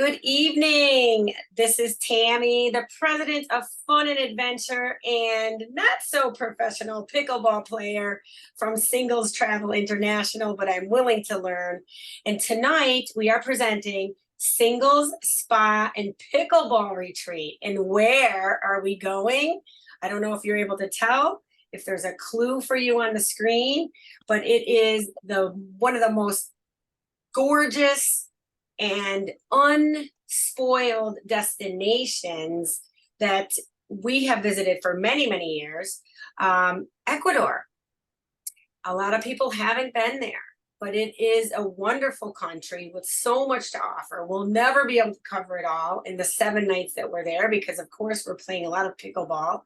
Good evening. This is Tammy, the president of Fun and Adventure and not so professional pickleball player from Singles Travel International, but I'm willing to learn. And tonight we are presenting Singles Spa and Pickleball Retreat. And where are we going? I don't know if you're able to tell, if there's a clue for you on the screen, but it is one of the most gorgeous and unspoiled destinations that we have visited for many, many years. Ecuador. A lot of people haven't been there, but it is a wonderful country with so much to offer. We'll never be able to cover it all in the 7 nights that we're there because, of course, we're playing a lot of pickleball.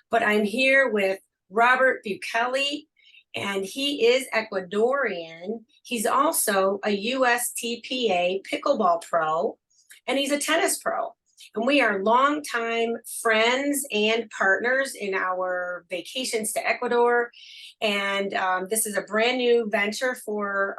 But I'm here with Robert Bucheli, and he is Ecuadorian. He's also a USTPA Pickleball Pro, and he's a tennis pro. And we are longtime friends and partners in our vacations to Ecuador. And this is a brand new venture for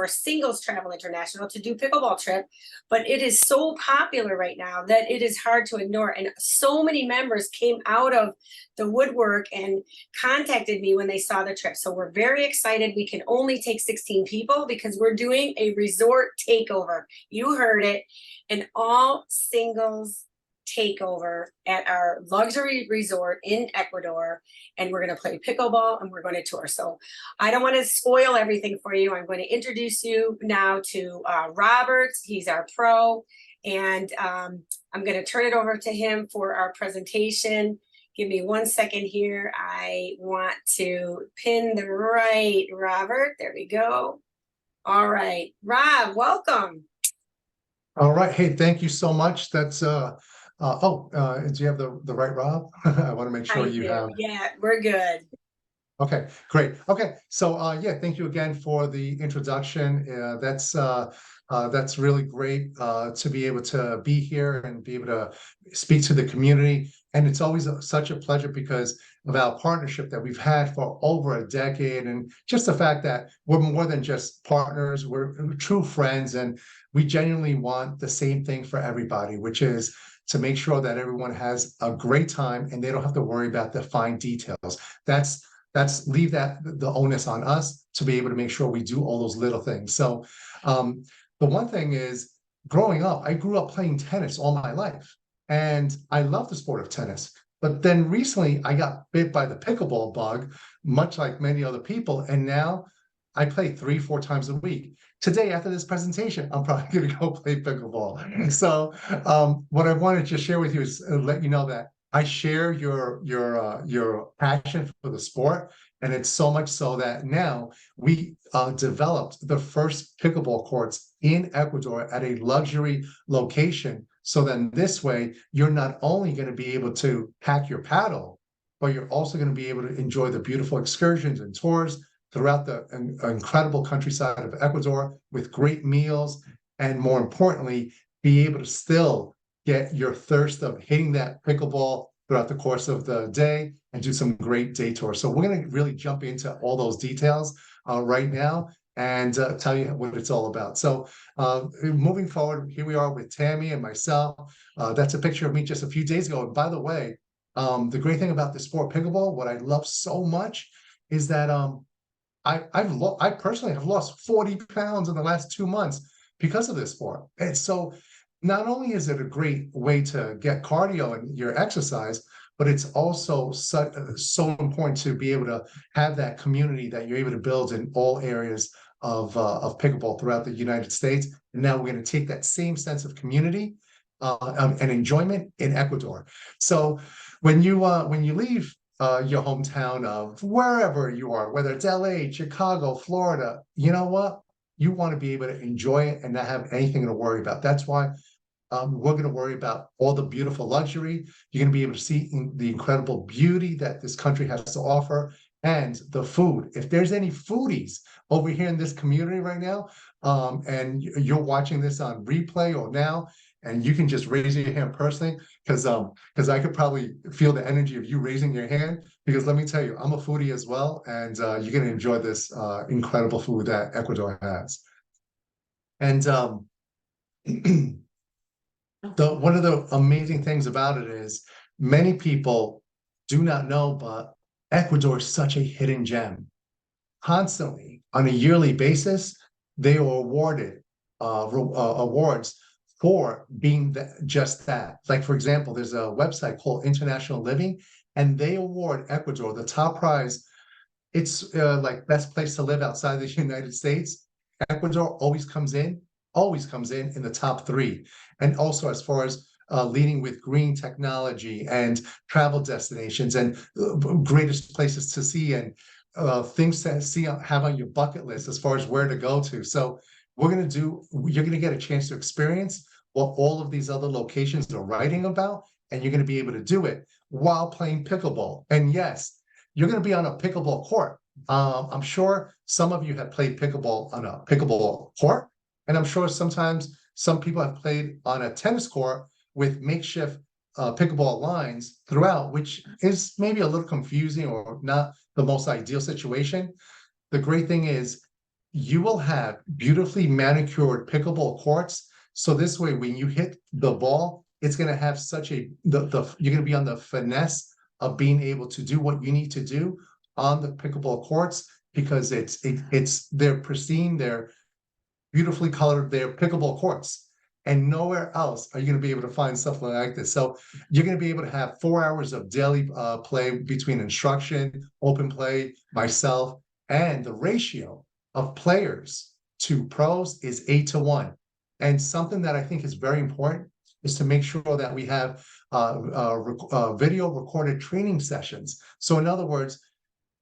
Singles Travel International to do pickleball trip. But it is so popular right now that it is hard to ignore. And so many members came out of the woodwork and contacted me when they saw the trip. So we're very excited. We can only take 16 people because we're doing a resort takeover. You heard it. An all singles takeover at our luxury resort in Ecuador, and we're going to play pickleball and we're going to tour. So I don't want to spoil everything for you. I'm going to introduce you now to Robert. He's our pro, and I'm going to turn it over to him for our presentation. Give me 1 second here. I want to pin the right Robert. There we go. All right, Rob, welcome. All right. Hey, thank you so much. That's do you have the right Rob? I want to make sure you have. Yeah, we're good. Okay, great. Okay, so yeah, thank you again for the introduction. That's really great to be able to be here and be able to speak to the community. And it's always such a pleasure because of our partnership that we've had for over a decade, and just the fact that we're more than just partners, we're true friends, and we genuinely want the same thing for everybody, which is to make sure that everyone has a great time and they don't have to worry about the fine details. Leave the onus on us to be able to make sure we do all those little things. So the one thing is, growing up, I grew up playing tennis all my life, and I love the sport of tennis. But then recently I got bit by the pickleball bug, much like many other people, and now I play 3-4 times a week. Today, after this presentation, I'm probably going to go play pickleball. So what I wanted to share with you is let you know that I share your passion for the sport, and it's so much so that now we developed the first pickleball courts in Ecuador at a luxury location. So then this way, you're not only going to be able to pack your paddle, but you're also going to be able to enjoy the beautiful excursions and tours throughout the incredible countryside of Ecuador with great meals, and more importantly, be able to still get your thirst of hitting that pickleball throughout the course of the day and do some great day tours. So we're going to really jump into all those details right now and tell you what it's all about. So moving forward, here we are with Tammy and myself. That's a picture of me just a few days ago. And by the way, the great thing about the sport pickleball, what I love so much is that I personally have lost 40 pounds in the last 2 months because of this sport. And so not only is it a great way to get cardio and your exercise, but it's also so important to be able to have that community that you're able to build in all areas of pickleball throughout the United States. And now we're going to take that same sense of community and enjoyment in Ecuador. So when you leave your hometown of wherever you are, whether it's LA, Chicago, Florida, you know what? You want to be able to enjoy it and not have anything to worry about. That's why we're going to worry about all the beautiful luxury. You're going to be able to see the incredible beauty that this country has to offer, and the food. If there's any foodies over here in this community right now, and you're watching this on replay or now, and you can just raise your hand personally, because I could probably feel the energy of you raising your hand, because let me tell you, I'm a foodie as well, and you're going to enjoy this incredible food that Ecuador has. And One of the amazing things about it is many people do not know, but Ecuador is such a hidden gem. Constantly on a yearly basis, they are awarded awards for being just that. Like, for example, there's a website called International Living, and they award Ecuador the top prize. It's like best place to live outside the United States. Ecuador always comes in the top three. And also as far as leading with green technology and travel destinations and greatest places to see and things to see have on your bucket list as far as where to go to. So you're gonna get a chance to experience what all of these other locations are writing about, and you're gonna be able to do it while playing pickleball. And yes, you're gonna be on a pickleball court. I'm sure some of you have played pickleball on a pickleball court, and I'm sure sometimes some people have played on a tennis court with makeshift pickleball lines throughout, which is maybe a little confusing or not the most ideal situation. The great thing is you will have beautifully manicured pickleball courts. So this way, when you hit the ball, it's going to have such you're going to be on the finesse of being able to do what you need to do on the pickleball courts because they're pristine, they're beautifully colored, they're pickleball courts. And nowhere else are you going to be able to find something like this. So you're going to be able to have 4 hours of daily play between instruction, open play, myself, and the ratio of players to pros is 8-1. And something that I think is very important is to make sure that we have video recorded training sessions. So in other words,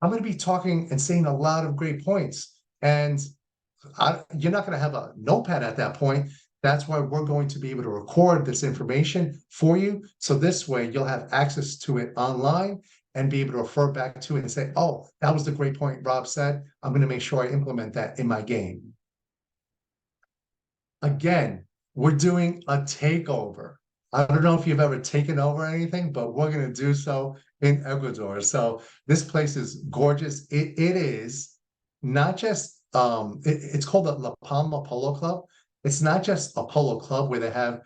I'm going to be talking and saying a lot of great points. And you're not going to have a notepad at that point. That's why we're going to be able to record this information for you. So this way you'll have access to it online and be able to refer back to it and say, oh, that was the great point Rob said. I'm going to make sure I implement that in my game. Again, we're doing a takeover. I don't know if you've ever taken over anything, but we're going to do so in Ecuador. So this place is gorgeous. It is not just it's called the La Palma Polo Club. It's not just a polo club where they have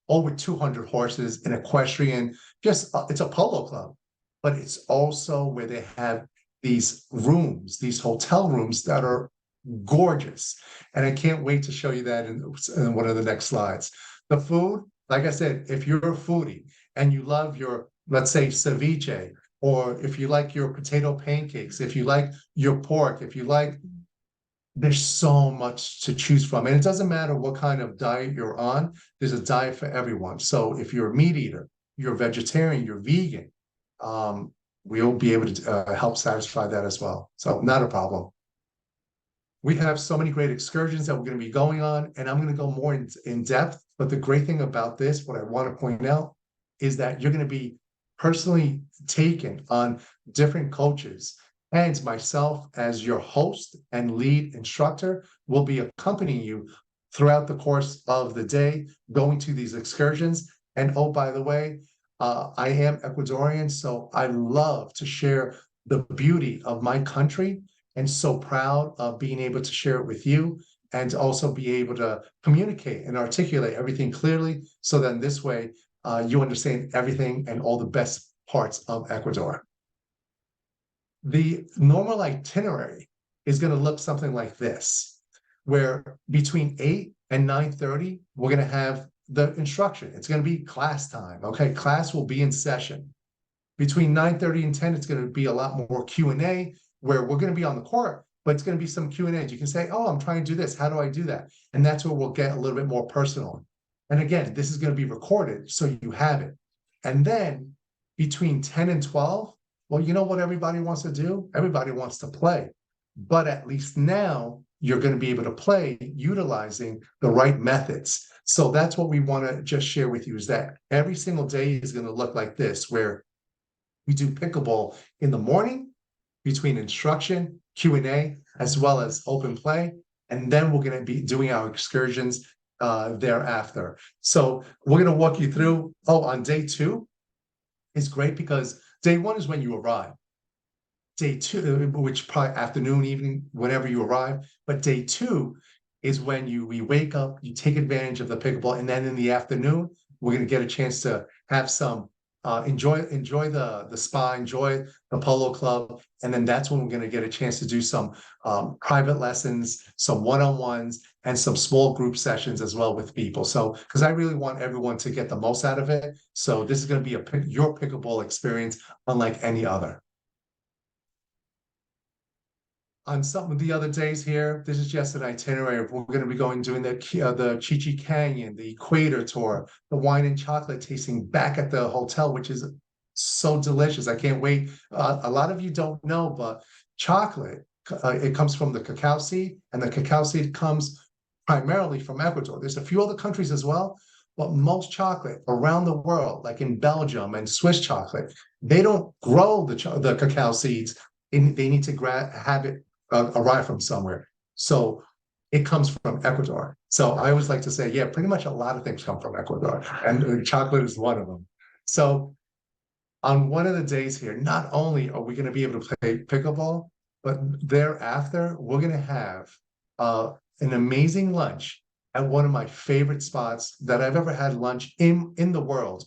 over 200 horses, an equestrian, it's a polo club, but it's also where they have these rooms, these hotel rooms that are gorgeous. And I can't wait to show you that in one of the next slides. The food, like I said, if you're a foodie and you love your, let's say, ceviche, or if you like your potato pancakes, if you like your pork, there's so much to choose from. And it doesn't matter what kind of diet you're on, there's a diet for everyone. So if you're a meat eater, you're a vegetarian, you're vegan, we'll be able to help satisfy that as well. So not a problem. We have so many great excursions that we're going to be going on, and I'm going to go more in depth. But the great thing about this, what I want to point out, is that you're going to be personally taken on different coaches. And myself, as your host and lead instructor, will be accompanying you throughout the course of the day, going to these excursions. And oh, by the way, I am Ecuadorian, so I love to share the beauty of my country, and so proud of being able to share it with you and also be able to communicate and articulate everything clearly. So then this way, you understand everything and all the best parts of Ecuador. The normal itinerary is going to look something like this, where between 8 and 9:30, we're going to have the instruction. It's going to be class time. Okay, class will be in session. Between 9:30 and 10, it's going to be a lot more Q&A, where we're going to be on the court, but it's going to be some Q&A. You can say, oh, I'm trying to do this. How do I do that? And that's where we'll get a little bit more personal. And again, this is going to be recorded, so you have it. And then between 10 and 12, well, you know what everybody wants to do? Everybody wants to play. But at least now you're going to be able to play utilizing the right methods. So that's what we want to just share with you, is that every single day is going to look like this, where we do pickleball in the morning between instruction, Q&A, as well as open play. And then we're going to be doing our excursions thereafter. So we're going to walk you through, on day 2 is great because day 1 is when you arrive. Day 2, which probably afternoon, evening, whenever you arrive. But day 2 is when we wake up, you take advantage of the pickleball, and then in the afternoon, We're going to get a chance to have some enjoy the spa, enjoy the polo club, and then that's when we're going to get a chance to do some private lessons, some one-on-ones, and some small group sessions as well with people. So, because I really want everyone to get the most out of it. So this is going to be your pickleball experience unlike any other. On some of the other days here, this is just an itinerary of we're going to be going doing the Chi Canyon, the Equator Tour, the wine and chocolate tasting back at the hotel, which is so delicious. I can't wait. A lot of you don't know, but chocolate, it comes from the cacao seed, and the cacao seed comes primarily from Ecuador. There's a few other countries as well, but most chocolate around the world, like in Belgium and Swiss chocolate, they don't grow the cacao seeds. They need to have it arrive from somewhere. So it comes from Ecuador. So I always like to say, yeah, pretty much a lot of things come from Ecuador, and chocolate is one of them. So on one of the days here, not only are we going to be able to play pickleball, but thereafter, we're going to have an amazing lunch at one of my favorite spots that I've ever had lunch in the world,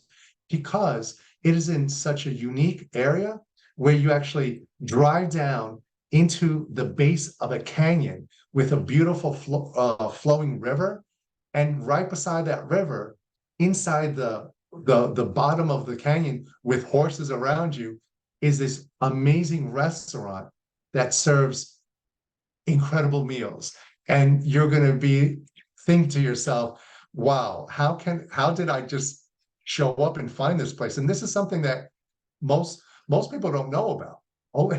because it is in such a unique area where you actually drive down into the base of a canyon with a beautiful flowing river. And right beside that river, inside the bottom of the canyon with horses around you, is this amazing restaurant that serves incredible meals. And you're going to think to yourself, wow, how did I just show up and find this place? And this is something that most people don't know about. Oh,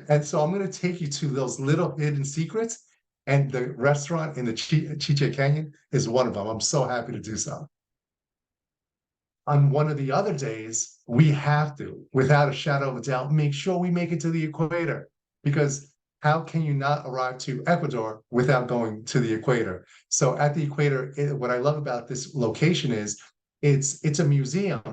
and so I'm going to take you to those little hidden secrets, and the restaurant in the Chicha Canyon is one of them. I'm so happy to do so. On one of the other days, we have to, without a shadow of a doubt, make sure we make it to the equator, because how can you not arrive to Ecuador without going to the equator? So at the equator, what I love about this location is it's a museum,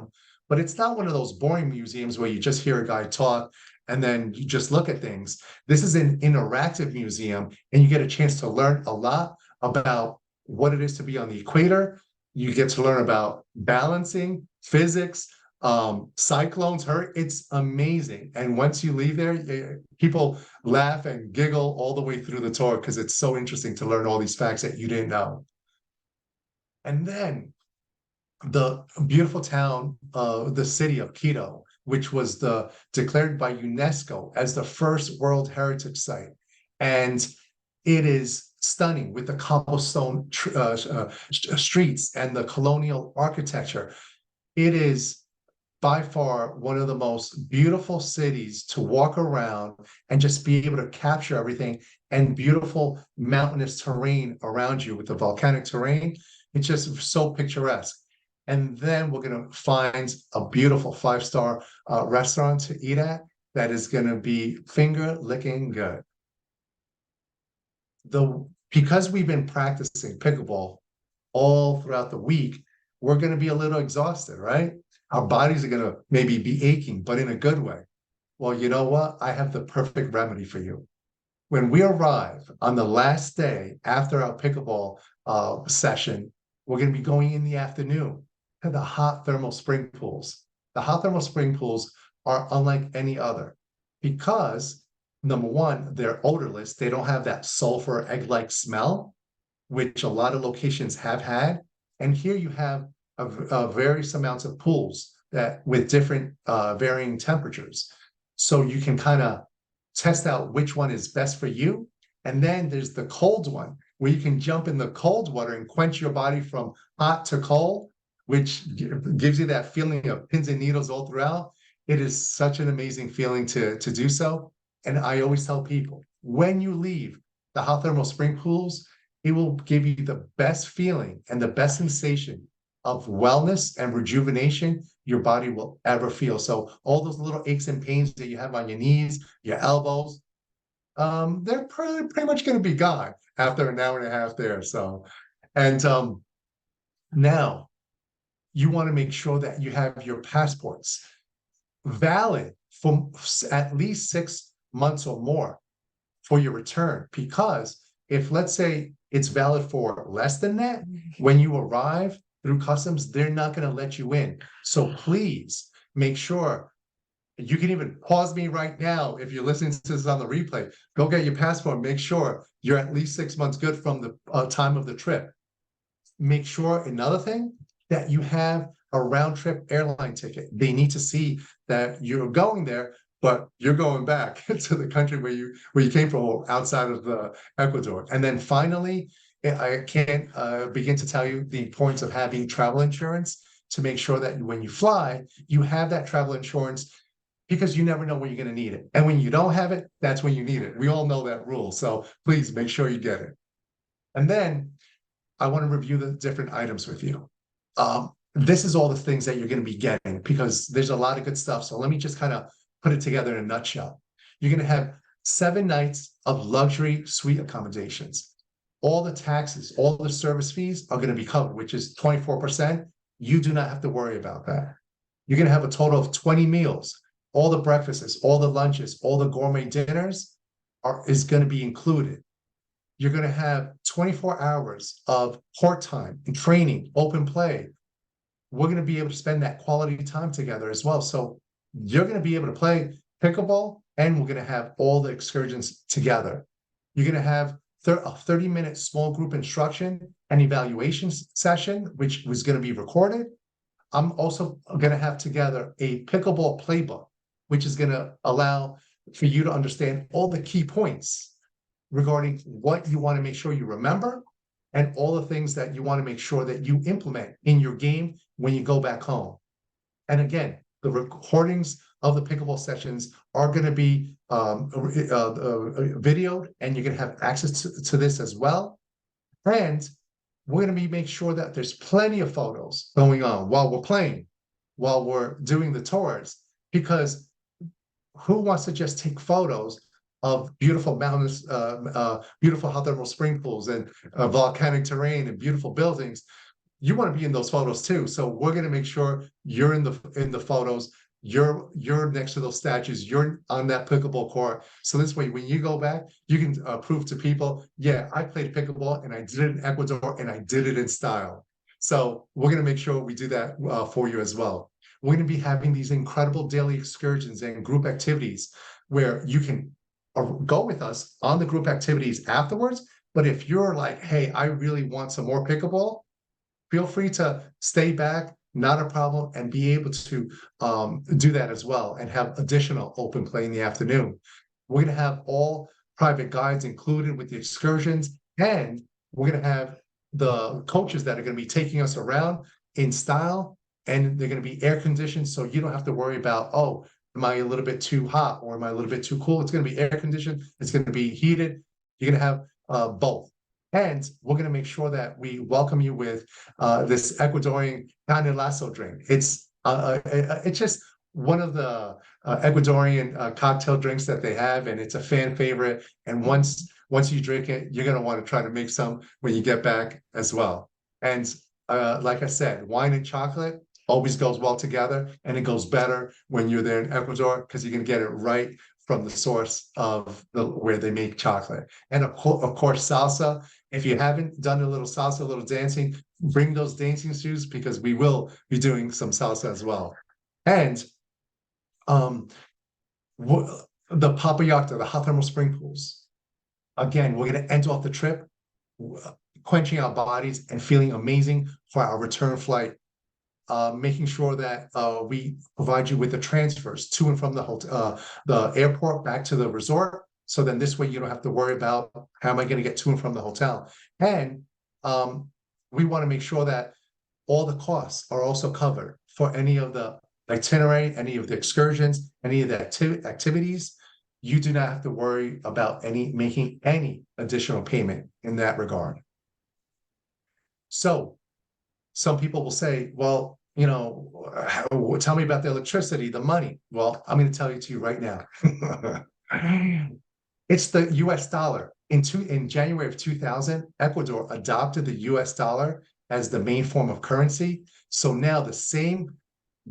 but it's not one of those boring museums where you just hear a guy talk and then you just look at things. This is an interactive museum, and you get a chance to learn a lot about what it is to be on the equator. You get to learn about balancing, physics, cyclones, it's amazing. And once you leave there, people laugh and giggle all the way through the tour, because it's so interesting to learn all these facts that you didn't know. And then the beautiful town, the city of Quito, which was declared by UNESCO as the first World Heritage Site. And it is stunning with the cobblestone streets and the colonial architecture. It is by far one of the most beautiful cities to walk around and just be able to capture everything, and beautiful mountainous terrain around you with the volcanic terrain. It's just so picturesque. And then we're going to find a beautiful 5-star restaurant to eat at that is going to be finger licking good. Because we've been practicing pickleball all throughout the week, we're going to be a little exhausted, right? Our bodies are going to maybe be aching, but in a good way. Well, you know what? I have the perfect remedy for you. When we arrive on the last day after our pickleball session, we're going to be going in the afternoon to the hot thermal spring pools. The hot thermal spring pools are unlike any other because, number one, they're odorless. They don't have that sulfur egg-like smell, which a lot of locations have had. And here you have various amounts of pools that with different varying temperatures. So you can kind of test out which one is best for you. And then there's the cold one, where you can jump in the cold water and quench your body from hot to cold, which gives you that feeling of pins and needles all throughout. It is such an amazing feeling to do so. And I always tell people, when you leave the hot thermal spring pools, it will give you the best feeling and the best sensation of wellness and rejuvenation your body will ever feel. So all those little aches and pains that you have on your knees, your elbows, they're pretty much going to be gone after an hour and a half there. So, and now you want to make sure that you have your passports valid for at least 6 months or more for your return. Because if, let's say, it's valid for less than that, when you arrive, through customs, they're not going to let you in. So please make sure. You can even pause me right now if you're listening to this on the replay. Go get your passport. Make sure you're at least 6 months good from the time of the trip. Make sure, another thing, that you have a round trip airline ticket. They need to see that you're going there, but you're going back to the country where you came from, or outside of Ecuador. And then finally, I can't begin to tell you the importance of having travel insurance to make sure that when you fly, you have that travel insurance, because you never know when you're going to need it. And when you don't have it, that's when you need it. We all know that rule. So please make sure you get it. And then I want to review the different items with you. This is all the things that you're going to be getting, because there's a lot of good stuff. So let me just kind of put it together in a nutshell. You're going to have 7 nights of luxury suite accommodations. All the taxes, all the service fees are going to be covered, which is 24%. You do not have to worry about that. You're going to have a total of 20 meals. All the breakfasts, all the lunches, all the gourmet dinners is going to be included. You're going to have 24 hours of court time and training, open play. We're going to be able to spend that quality time together as well. So you're going to be able to play pickleball, and we're going to have all the excursions together. You're going to have a 30-minute small group instruction and evaluation session, which was going to be recorded. I'm also going to have together a pickleball playbook, which is going to allow for you to understand all the key points regarding what you want to make sure you remember, and all the things that you want to make sure that you implement in your game when you go back home. And again, the recordings of the pickleball sessions are going to be videoed, and you're going to have access to this as well. And we're going to make sure that there's plenty of photos going on while we're playing, while we're doing the tours, because who wants to just take photos of beautiful mountains, beautiful hot thermal spring pools, and volcanic terrain and beautiful buildings? You want to be in those photos too. So we're going to make sure you're in the photos. You're next to those statues. You're on that pickleball court. So this way, when you go back, you can prove to people, yeah, I played pickleball and I did it in Ecuador and I did it in style. So we're going to make sure we do that for you as well. We're going to be having these incredible daily excursions and group activities where you can go with us on the group activities afterwards. But if you're like, hey, I really want some more pickleball, feel free to stay back, not a problem, and be able to do that as well, and have additional open play in the afternoon. We're going to have all private guides included with the excursions, and we're going to have the coaches that are going to be taking us around in style, and they're going to be air conditioned, so you don't have to worry about, oh, am I a little bit too hot or am I a little bit too cool? It's going to be air conditioned. It's going to be heated. You're going to have both. And we're going to make sure that we welcome you with this Ecuadorian carne lasso drink. It's just one of the Ecuadorian cocktail drinks that they have, and it's a fan favorite. And once you drink it, you're going to want to try to make some when you get back as well. And like I said, wine and chocolate always goes well together, and it goes better when you're there in Ecuador, because you can get it right from the source of where they make chocolate. And of course, salsa. If you haven't done a little salsa, a little dancing, bring those dancing shoes, because we will be doing some salsa as well. And the Papayacta, the hot thermal spring pools. Again, we're going to end off the trip quenching our bodies and feeling amazing for our return flight. Making sure that we provide you with the transfers to and from the hotel, the airport back to the resort. So then this way you don't have to worry about how am I going to get to and from the hotel. And we want to make sure that all the costs are also covered for any of the itinerary, any of the excursions, any of the activities. You do not have to worry about making any additional payment in that regard. So some people will say, well, tell me about the electricity, the money. Well, I'm going to tell you right now. It's the US dollar. In January of 2000, Ecuador adopted the US dollar as the main form of currency. So now the same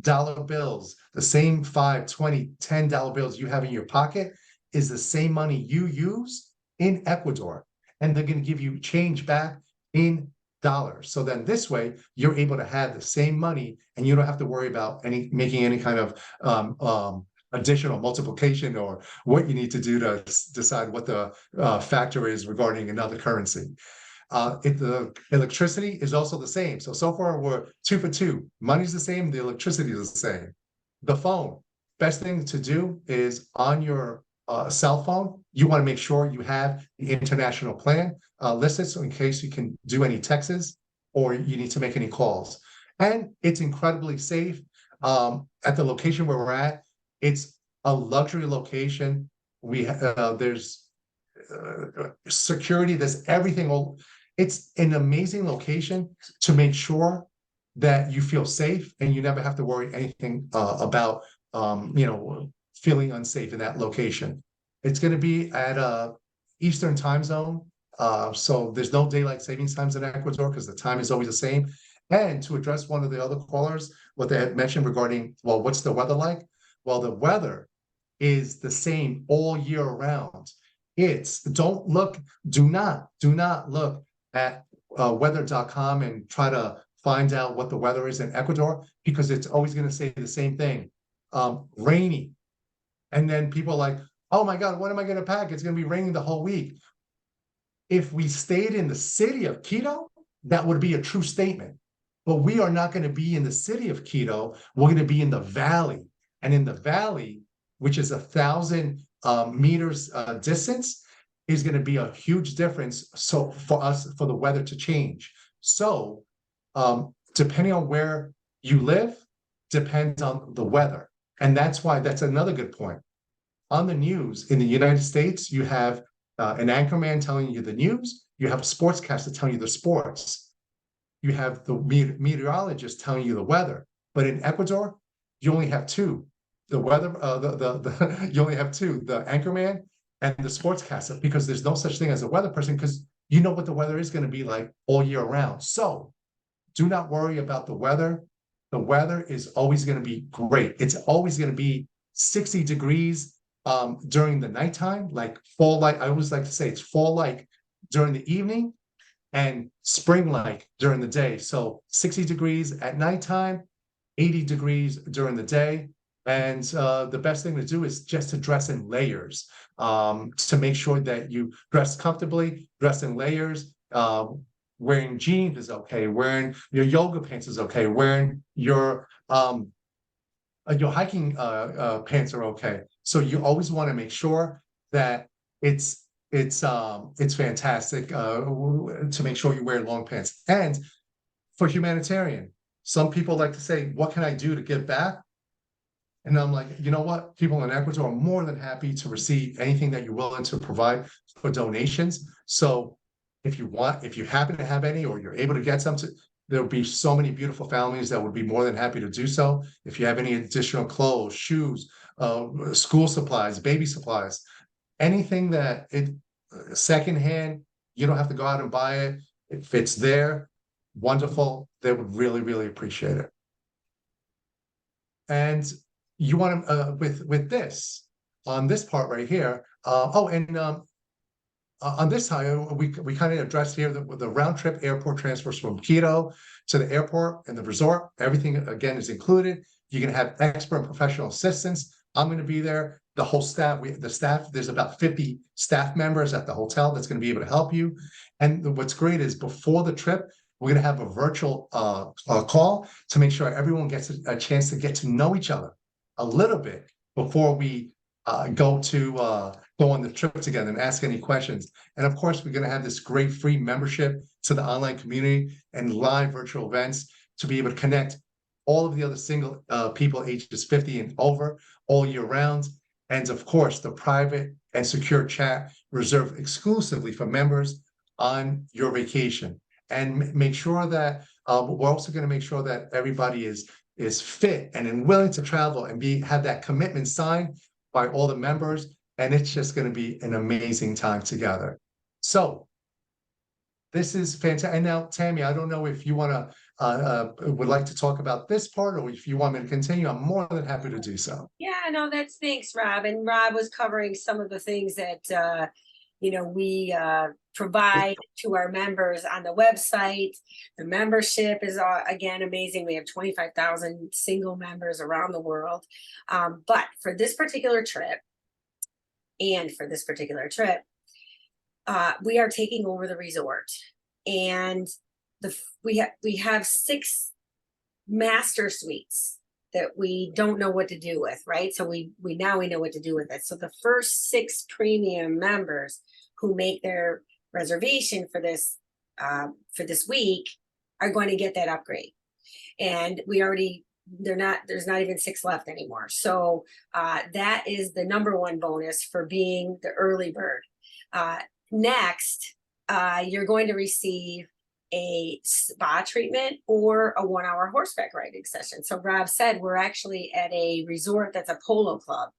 dollar bills, the same $5, $20, $10 bills you have in your pocket is the same money you use in Ecuador. And they're going to give you change back in So then this way, you're able to have the same money and you don't have to worry about making any kind of additional multiplication or what you need to do to decide what the factor is regarding another currency. The electricity is also the same. So far we're 2 for 2. Money's the same, the electricity is the same. The phone, best thing to do is on your cell phone, you want to make sure you have the international plan listed, so in case you can do any texts or you need to make any calls. And it's incredibly safe. At the location where we're at, it's a luxury location. There's security, there's everything. It's an amazing location to make sure that you feel safe and you never have to worry anything about feeling unsafe in that location. It's going to be at a Eastern time zone, so there's no daylight savings times in Ecuador because the time is always the same. And to address one of the other callers, what they had mentioned regarding, well, what's the weather like? Well, the weather is the same all year round. Do not look at weather.com and try to find out what the weather is in Ecuador, because it's always going to say the same thing, rainy. And then people are like, oh my God, what am I going to pack? It's going to be raining the whole week. If we stayed in the city of Quito, that would be a true statement. But we are not going to be in the city of Quito. We're going to be in the valley. And in the valley, which is 1,000 meters distance, is going to be a huge difference. So for us, for the weather to change. So depending on where you live, depends on the weather. And that's another good point. On the news in the United States, you have an anchorman telling you the news. You have a sportscaster telling you the sports. You have the meteorologist telling you the weather. But in Ecuador, you only have two. The weather, you only have two, the anchorman and the sportscaster, because there's no such thing as a weather person, because you know what the weather is going to be like all year round. So do not worry about the weather. The weather is always going to be great. It's always going to be 60 degrees during the nighttime, like fall-like. I always like to say it's fall-like during the evening and spring-like during the day. So 60 degrees at nighttime, 80 degrees during the day. And the best thing to do is just to dress in layers, to make sure that you dress comfortably, dress in layers. Wearing jeans is okay. Wearing your yoga pants is okay. Wearing your hiking pants are okay. So you always want to make sure that it's fantastic to make sure you wear long pants. And for humanitarian, some people like to say, what can I do to give back? And I'm like, you know what? People in Ecuador are more than happy to receive anything that you're willing to provide for donations. So if you happen to have any, or you're able to get some, there'll be so many beautiful families that would be more than happy to do so. If you have any additional clothes, shoes, school supplies, baby supplies, anything that secondhand, you don't have to go out and buy it. If it's there, wonderful. They would really, really appreciate it. And you want to, with this, on this part right here, on this side, we kind of addressed here the round trip airport transfers from Quito to the airport and the resort. Everything, again, is included. You can have expert and professional assistance. I'm going to be there. The whole staff, there's about 50 staff members at the hotel that's going to be able to help you. And what's great is before the trip, we're going to have a virtual call to make sure everyone gets a chance to get to know each other a little bit before we go on the trip together and ask any questions. And of course, we're going to have this great free membership to the online community and live virtual events to be able to connect all of the other single people ages 50 and over all year round. And of course, the private and secure chat reserved exclusively for members on your vacation. And make sure that we're also going to make sure that everybody is fit and willing to travel and have that commitment signed by all the members. And it's just going to be an amazing time together. So this is fantastic. And now, Tammy, I don't know if you want to would like to talk about this part, or if you want me to continue. I'm more than happy to do so. Yeah, no, thanks, Rob. And Rob was covering some of the things that we provide to our members on the website. The membership is again amazing. We have 25,000 single members around the world. But for this particular trip, we are taking over the resort, and we have 6 master suites that we don't know what to do with, right? So we know what to do with it. So the first 6 premium members who make their reservation for this week are going to get that upgrade. And there's not even 6 left anymore. So that is the #1 bonus for being the early bird. Next, you're going to receive a spa treatment or a 1-hour horseback riding session. So Rob said we're actually at a resort that's a polo club.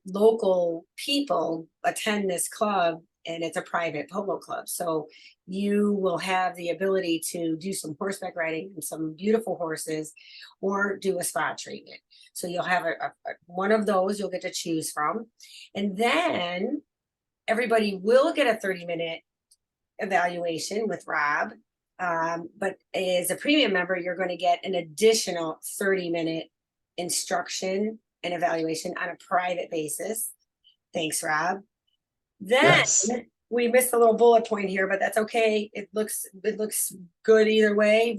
Local people attend this club, and it's a private polo club. So you will have the ability to do some horseback riding and some beautiful horses, or do a spa treatment. So you'll have one of those you'll get to choose from. And then everybody will get a 30-minute evaluation with Rob. But as a premium member, you're going to get an additional 30-minute instruction and evaluation on a private basis. Thanks, Rob. Then Yes. we missed a little bullet point here, but that's okay. It looks good either way.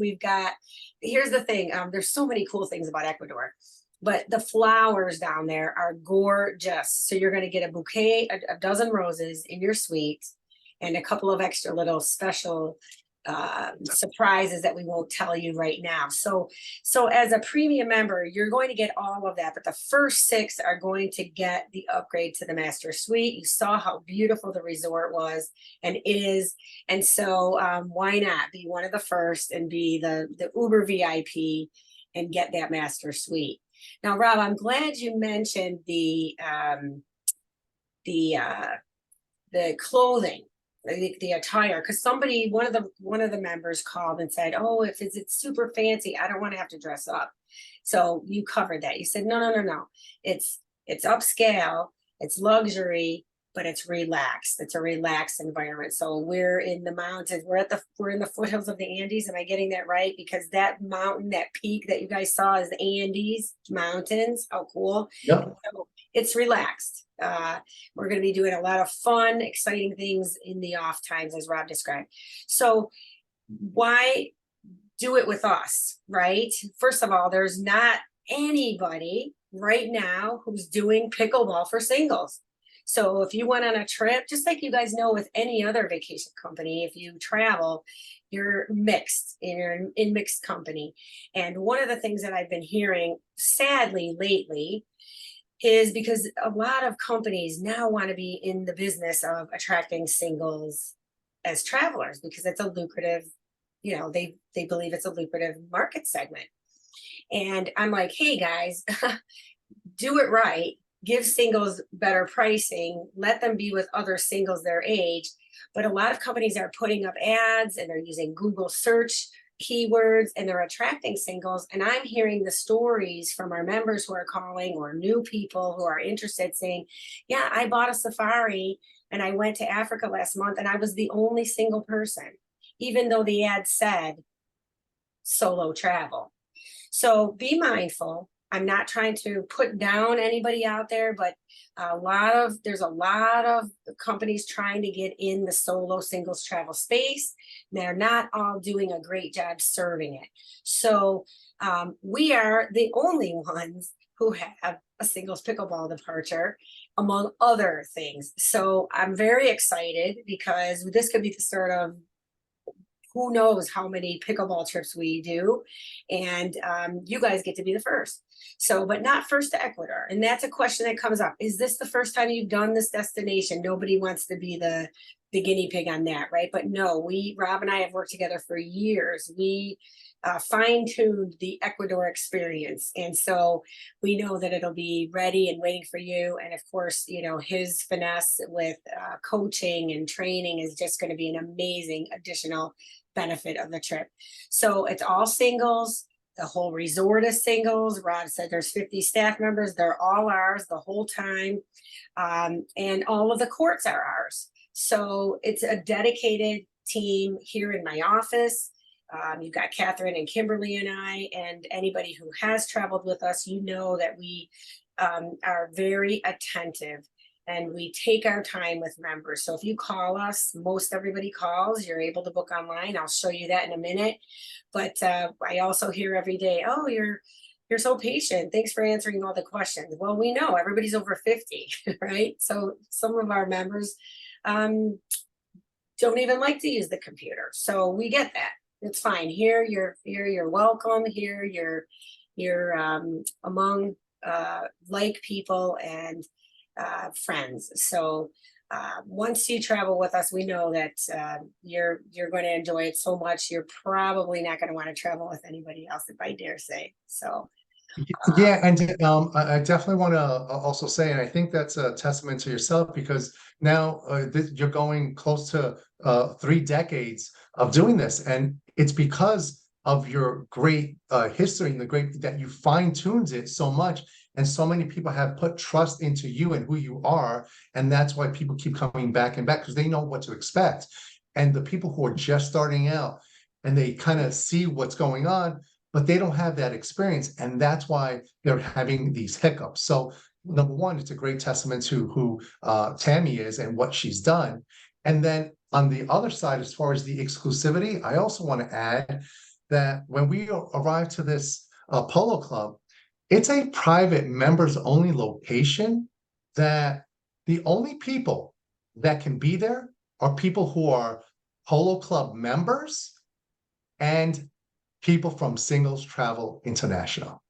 Here's the thing. There's so many cool things about Ecuador, but the flowers down there are gorgeous. So you're going to get a bouquet, a dozen roses in your suite, and a couple of extra little special surprises that we won't tell you right now. So as a premium member, you're going to get all of that, but the first 6 are going to get the upgrade to the master suite. You saw how beautiful the resort was and is, and so why not be one of the first and be the Uber VIP and get that master suite. Now, Rob, I'm glad you mentioned the clothing, the attire, because one of the members called and said, oh, if it's super fancy, I don't want to have to dress up. So you covered that. You said, no. It's upscale, it's luxury, but it's relaxed. It's a relaxed environment. So we're in the mountains. We're in the foothills of the Andes. Am I getting that right? Because that mountain, that peak that you guys saw is the Andes Mountains. How cool. Yep. So it's relaxed. We're going to be doing a lot of fun, exciting things in the off times, as Rob described. So why do it with us, right? First of all, there's not anybody right now who's doing pickleball for singles. So if you went on a trip, just like you guys know with any other vacation company, if you travel, you're mixed, you're in mixed company. And one of the things that I've been hearing, sadly, lately, is because a lot of companies now want to be in the business of attracting singles as travelers, because it's a lucrative, they believe it's a lucrative market segment. And I'm like, hey guys, do it right. Give singles better pricing, let them be with other singles their age. But a lot of companies are putting up ads and they're using Google search keywords and they're attracting singles. And I'm hearing the stories from our members who are calling, or new people who are interested, saying, yeah, I bought a safari and I went to Africa last month and I was the only single person, even though the ad said solo travel. So be mindful. I'm not trying to put down anybody out there, but there's a lot of companies trying to get in the solo singles travel space. They're not all doing a great job serving it. So we are the only ones who have a singles pickleball departure, among other things. So I'm very excited, because this could be the start of who knows how many pickleball trips we do. And you guys get to be the first. So, but not first to Ecuador. And that's a question that comes up. Is this the first time you've done this destination? Nobody wants to be the guinea pig on that, right? But no, Rob and I have worked together for years. We fine-tuned the Ecuador experience. And so we know that it'll be ready and waiting for you. And of course, his finesse with coaching and training is just going to be an amazing additional benefit of the trip. So it's all singles. The whole resort is singles. Rob said there's 50 staff members. They're all ours the whole time. And all of the courts are ours. So it's a dedicated team here in my office. You've got Catherine and Kimberly and I, and anybody who has traveled with us, you know that we are very attentive and we take our time with members. So if you call us, most everybody calls, you're able to book online. I'll show you that in a minute. But I also hear every day, oh, you're so patient. Thanks for answering all the questions. Well, we know everybody's over 50, right? So some of our members don't even like to use the computer. So we get that. It's fine. Here you're welcome. Here you're among like people and friends. So once you travel with us, we know that you're going to enjoy it so much. You're probably not going to want to travel with anybody else, if I dare say. So Yeah, and I definitely want to also say, and I think that's a testament to yourself, because now you're going close to 3 decades of doing this, and it's because of your great history and the great that you fine-tuned it so much, and so many people have put trust into you and who you are, and that's why people keep coming back and back, because they know what to expect. And the people who are just starting out and they kind of see what's going on, but they don't have that experience, and that's why they're having these hiccups. So number one, it's a great testament to who Tammy is and what she's done. And then on the other side, as far as the exclusivity, I also want to add that when we arrive to this polo club, it's a private members only location, that the only people that can be there are people who are polo club members and people from Singles Travel International.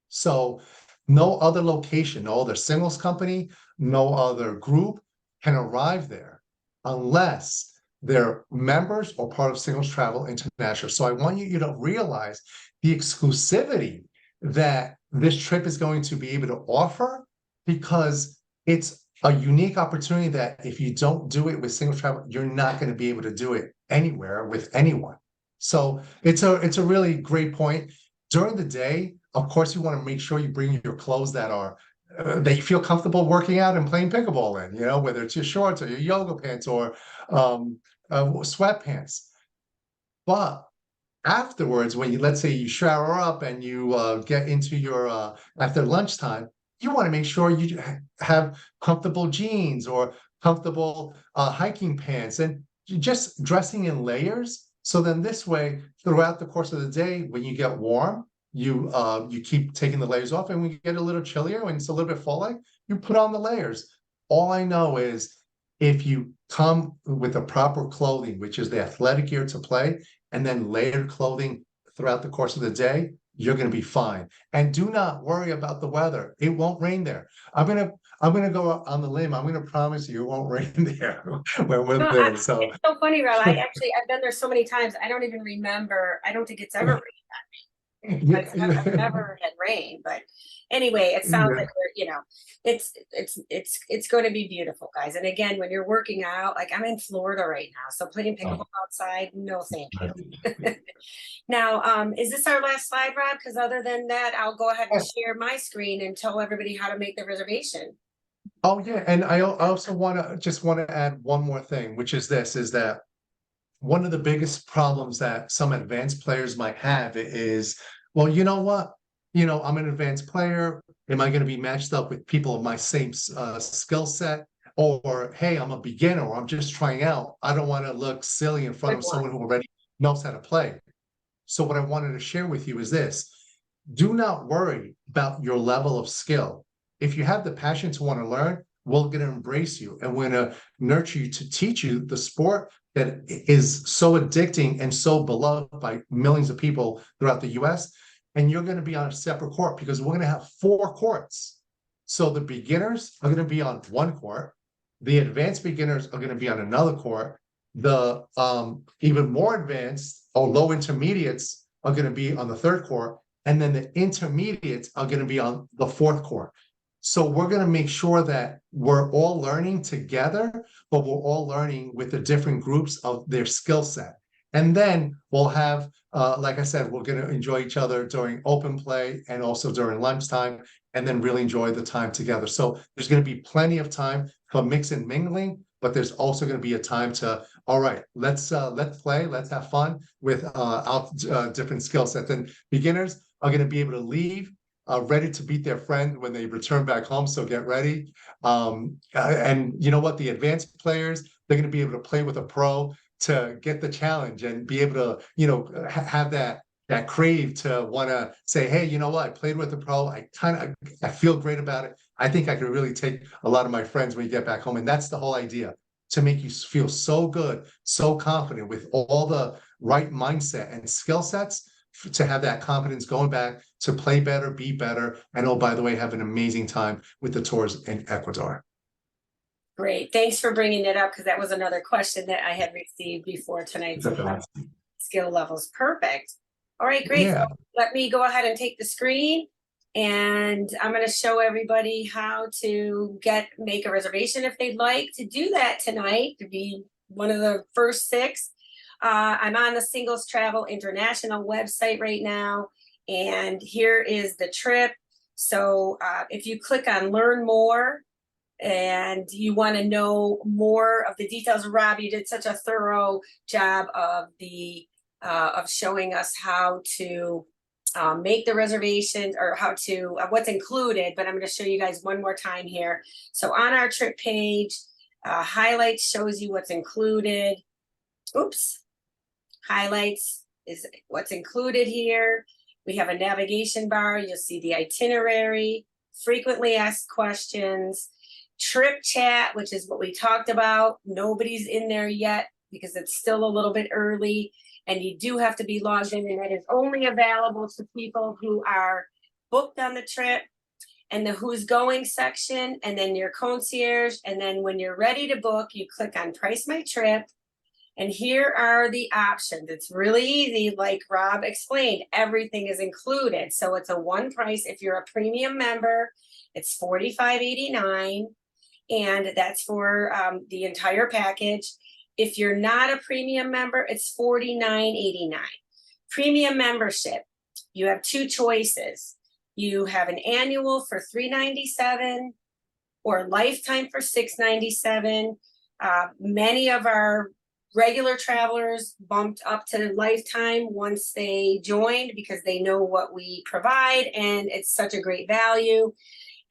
So no other location, no other singles company, no other group can arrive there unless they're members or part of Singles Travel International. So I want you to realize the exclusivity that this trip is going to be able to offer, because it's a unique opportunity that if you don't do it with Singles Travel, you're not going to be able to do it anywhere with anyone. So it's a really great point. During the day, of course, you want to make sure you bring your clothes that are that you feel comfortable working out and playing pickleball in, whether it's your shorts or your yoga pants or sweatpants. But afterwards, when let's say you shower up and you get into your after lunchtime, you want to make sure you have comfortable jeans or comfortable hiking pants, and just dressing in layers. So then this way, throughout the course of the day, when you get warm, you keep taking the layers off, and when you get a little chillier, when it's a little bit fall-like, you put on the layers. All I know is if you come with the proper clothing, which is the athletic gear to play, and then layered clothing throughout the course of the day, you're going to be fine. And do not worry about the weather. It won't rain there. I'm gonna go on the limb. I'm gonna promise you it won't rain there when we're there. So it's so funny, Rob. I've been there so many times. I don't even remember. I don't think it's ever rained. yeah, I've never had rain, but anyway, it sounds yeah. like it's going to be beautiful, guys. And again, when you're working out, like I'm in Florida right now, so playing pickleball outside, no, thank you. Now, is this our last slide, Rob? Because other than that, I'll go ahead and share my screen and tell everybody how to make the reservation. Oh yeah, and I also want to add one more thing, which is this: is that one of the biggest problems that some advanced players might have is, well, you know what? I'm an advanced player. Am I going to be matched up with people of my same skill set? Or, hey, I'm a beginner, or I'm just trying out. I don't want to look silly in front of someone who already knows how to play. So what I wanted to share with you is this: do not worry about your level of skill. If you have the passion to want to learn, we're going to embrace you, and we're going to nurture you to teach you the sport that is so addicting and so beloved by millions of people throughout the US. And you're going to be on a separate court, because we're going to have 4 courts. So the beginners are going to be on one court. The advanced beginners are going to be on another court. The even more advanced or low intermediates are going to be on the 3rd court. And then the intermediates are going to be on the 4th court. So we're going to make sure that we're all learning together, but we're all learning with the different groups of their skill set. And then we'll have, like I said, we're going to enjoy each other during open play and also during lunchtime, and then really enjoy the time together. So there's going to be plenty of time for mix and mingling, but there's also going to be a time to, all right, let's play, let's have fun with different skill sets. And beginners are going to be able to leave ready to beat their friend when they return back home. So get ready. And you know what? The advanced players, they're going to be able to play with a pro to get the challenge and be able to, you know, have that crave to want to say, hey, you know what? I played with a pro. I feel great about it. I think I could really take a lot of my friends when you get back home. And that's the whole idea, to make you feel so good, so confident with all the right mindset and skill sets to have that confidence going back to play better, be better, and oh, by the way, have an amazing time with the tours in Ecuador. Great. Thanks for bringing it up, because that was another question that I had received before tonight's skill levels. Perfect. All right, great. Yeah. So let me go ahead and take the screen, and I'm going to show everybody how to make a reservation if they'd like to do that tonight, to be one of the first 6. I'm on the Singles Travel International website right now, and here is the trip. So if you click on Learn More, and you want to know more of the details, Rob, you did such a thorough job of of showing us how to make the reservations, or how to what's included. But I'm going to show you guys one more time here. So on our trip page, highlights shows you what's included. Oops. Highlights is what's included here. We have a navigation bar. You'll see the itinerary, frequently asked questions, trip chat, which is what we talked about. Nobody's in there yet because it's still a little bit early, and you do have to be logged in, and that is only available to people who are booked on the trip. And the who's going section, and then your concierge, and then when you're ready to book, you click on Price My Trip. And here are the options. It's really easy. Like Rob explained, everything is included. So it's a one price. If you're a premium member, it's $45.89. And that's for the entire package. If you're not a premium member, it's $49.89. Premium membership, you have 2 choices. You have an annual for $397 or lifetime for $697. Many of our regular travelers bumped up to lifetime once they joined, because they know what we provide and it's such a great value.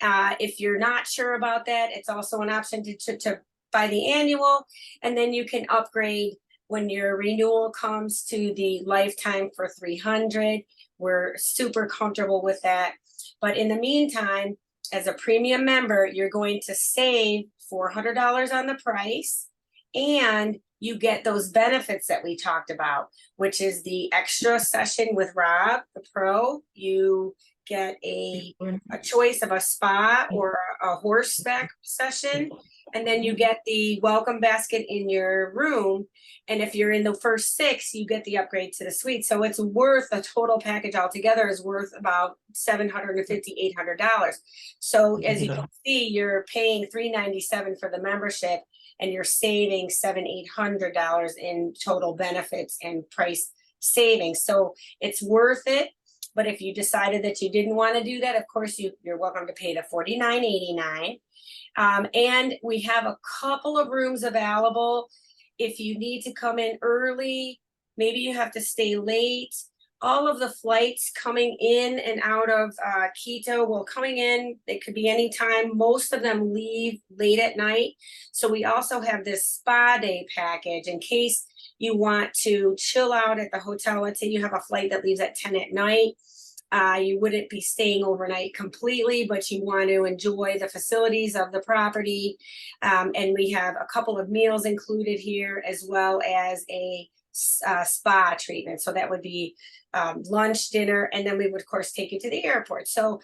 If you're not sure about that, it's also an option to buy the annual, and then you can upgrade when your renewal comes to the lifetime for $300. We're super comfortable with that. But in the meantime, as a premium member, you're going to save $400 on the price, and you get those benefits that we talked about, which is the extra session with Rob, the pro. You get a choice of a spa or a horseback session, and then you get the welcome basket in your room. And if you're in the first 6, you get the upgrade to the suite. So it's worth, a total package altogether is worth about $750, $800. So as you can see, you're paying $397 for the membership, and you're saving $700, $800 in total benefits and price savings. So it's worth it. But if you decided that you didn't want to do that, of course, you're welcome to pay the $49.89. And we have a couple of rooms available. If you need to come in early, maybe you have to stay late. All of the flights coming in and out of Quito, well, coming in, they could be anytime. Most of them leave late at night. So we also have this spa day package in case you want to chill out at the hotel. Let's say you have a flight that leaves at 10 at night. You wouldn't be staying overnight completely, but you want to enjoy the facilities of the property. And we have a couple of meals included here, as well as a spa treatment. So that would be lunch, dinner, and then we would, of course, take you to the airport. So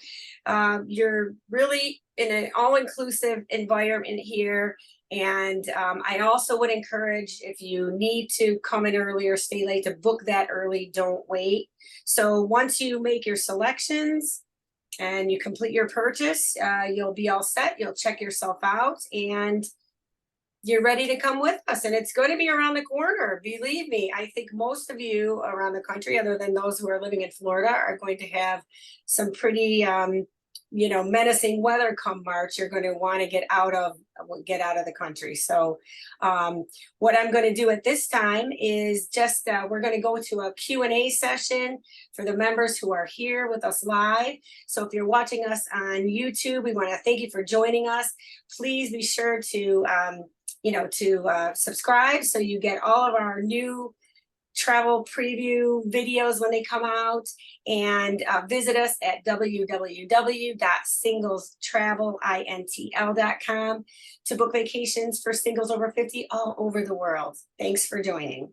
you're really in an all-inclusive environment here. And I also would encourage, if you need to come in early or stay late, to book that early. Don't wait. So once you make your selections and you complete your purchase, you'll be all set. You'll check yourself out, and you're ready to come with us. And it's going to be around the corner. Believe me, I think most of you around the country, other than those who are living in Florida, are going to have some pretty menacing weather come March, you're going to want to get out of the country. So what I'm going to do at this time is just we're going to go to a Q&A session for the members who are here with us live. So if you're watching us on YouTube, we want to thank you for joining us. Please be sure to subscribe so you get all of our new travel preview videos when they come out, and visit us at www.singlestravelintl.com to book vacations for singles over 50 all over the world. Thanks for joining.